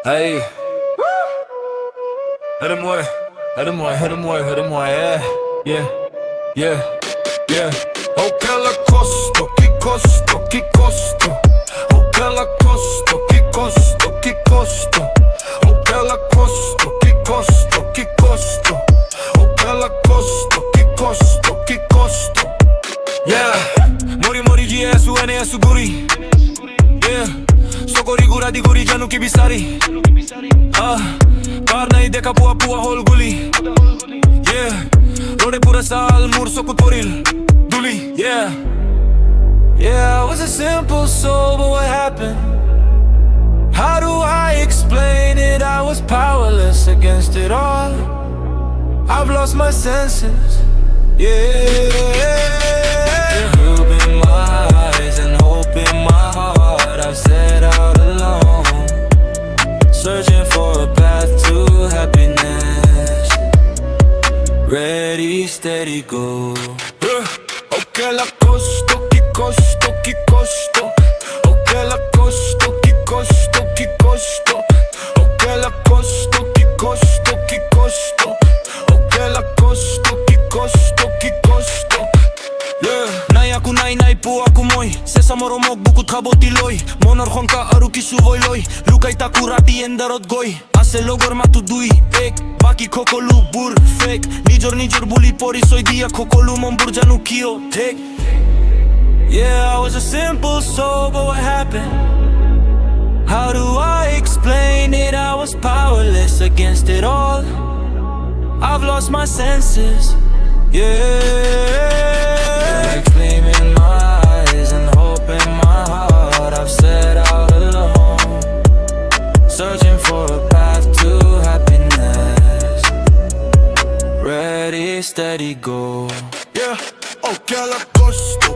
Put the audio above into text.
Hey, aide-moi, aide-moi, aide-moi, aide-moi, yeah, yeah, yeah. Oh che la costo, che costo, che costo. Oh che la costo, che costo, che costo. Oh che la costo, che costo, che costo. Oh che la costo, che costo, che costo. Yeah, mori mori GSU NSU guri. Yeah, sokori gura di guri janu ki bisari. Bar nahi dekha pua pua hol guli. Yeah, rode pura saal murso ko toril duli. Yeah, yeah, I was a simple soul, but what happened? How do I explain it? I was powerless against it all. I've lost my senses. Yeah. Hope in my eyes and hope in my heart. I've set out alone, searching for a path to happiness. Ready, steady, go. Oh che la costo, che costo, che costo. Oh che la costo, che costo, che costo. Oh che la costo, che costo, che costo. Oh che la costo, che costo, che costo. Yeah. Nai aku nai po aku moi. Sesa moromok bukut khaboti loi. Monor khonka aru kisu voi loi. Lukai taku rati endarot goi. Ase logor matu dui ek. Baki kokolu bur fake. Nijor buli pori soi dia kokolu mombur janu kio take. Yeah, I was a simple soul, but what happened? How do I explain it? I was powerless against it all. I've lost my senses. Yeah, like flame in my eyes and hope in my heart. I've set out alone, searching for a path to happiness. Ready, steady, go. Yeah, oh che la costo.